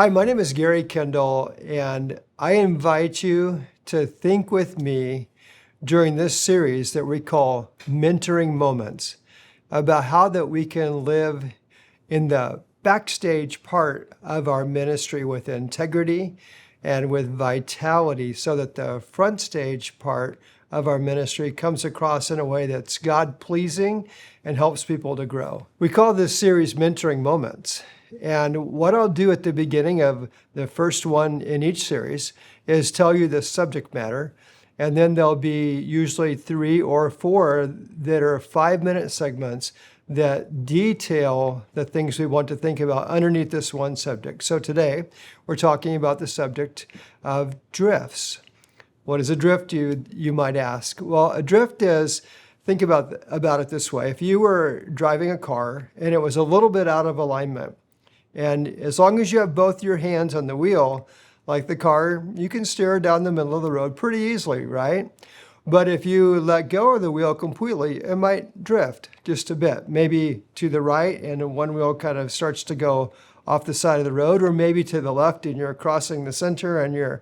Hi, my name is Gary Kendall, and I invite you to think with me during this series that we call Mentoring Moments about how that we can live in the backstage part of our ministry with integrity and with vitality so that the front stage part of our ministry comes across in a way that's God-pleasing and helps people to grow. We call this series Mentoring Moments. And what I'll do at the beginning of the first one in each series is tell you the subject matter. And then there'll be usually 3 or 4 that are 5-minute segments that detail the things we want to think about underneath this one subject. So today, we're talking about the subject of drifts. What is a drift, you might ask? Well, a drift is, think about it this way. If you were driving a car and it was a little bit out of alignment, and as long as you have both your hands on the wheel, like the car, you can steer down the middle of the road pretty easily, right? But if you let go of the wheel completely, it might drift just a bit, maybe to the right, and one wheel kind of starts to go off the side of the road, or maybe to the left, and you're crossing the center, and you're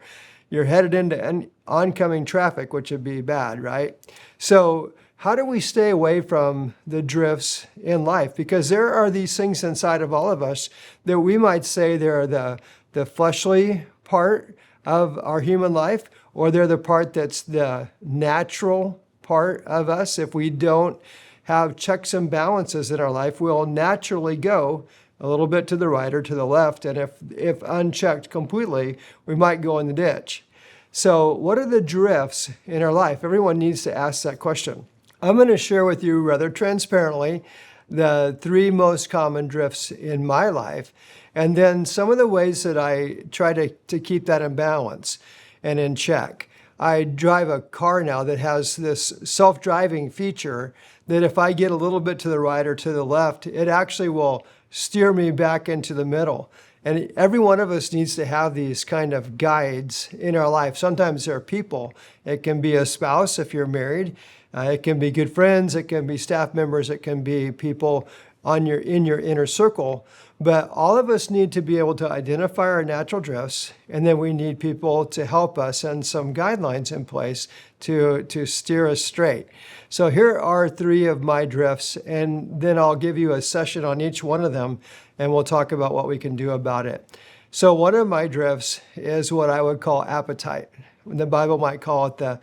headed into oncoming traffic, which would be bad, right? So how do we stay away from the drifts in life? Because there are these things inside of all of us that we might say they're the fleshly part of our human life, or they're the part that's the natural part of us. If we don't have checks and balances in our life, we'll naturally go a little bit to the right or to the left. And if unchecked completely, we might go in the ditch. So what are the drifts in our life? Everyone needs to ask that question. I'm going to share with you rather transparently the 3 most common drifts in my life, and then some of the ways that I try to keep that in balance and in check. I drive a car now that has this self-driving feature that if I get a little bit to the right or to the left, it actually will steer me back into the middle. And every one of us needs to have these kind of guides in our life. Sometimes they're people. It can be a spouse if you're married. It can be good friends. It can be staff members. It can be people in your inner circle. But all of us need to be able to identify our natural drifts, and then we need people to help us and some guidelines in place to steer us straight. So here are 3 of my drifts, and then I'll give you a session on each one of them, and we'll talk about what we can do about it. So one of my drifts is what I would call appetite. The Bible might call it the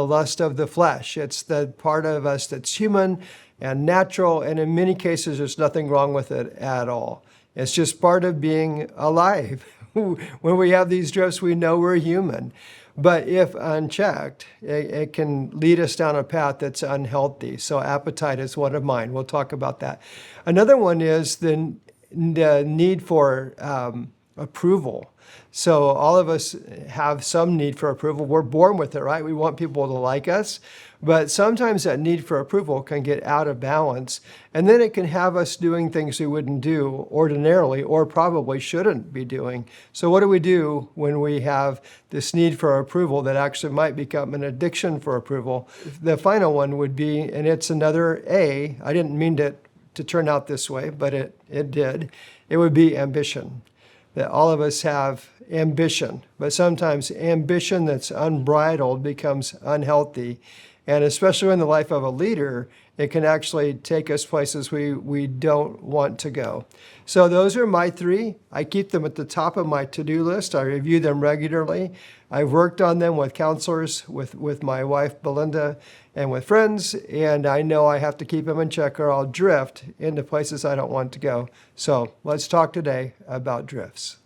lust of the flesh. It's the part of us that's human and natural, and in many cases, there's nothing wrong with it at all. It's just part of being alive. When we have these drifts, we know we're human. But if unchecked, it can lead us down a path that's unhealthy. So appetite is one of mine. We'll talk about that. Another one is the need for approval. So all of us have some need for approval. We're born with it, right? We want people to like us. But sometimes that need for approval can get out of balance. And then it can have us doing things we wouldn't do ordinarily or probably shouldn't be doing. So what do we do when we have this need for approval that actually might become an addiction for approval? The final one would be, and it's another A. I didn't mean to turn out this way, but it did. It would be ambition. That all of us have ambition, but sometimes ambition that's unbridled becomes unhealthy. And especially in the life of a leader, it can actually take us places we don't want to go. So those are my 3. I keep them at the top of my to-do list. I review them regularly. I've worked on them with counselors, with my wife, Belinda, and with friends, and I know I have to keep them in check or I'll drift into places I don't want to go. So let's talk today about drifts.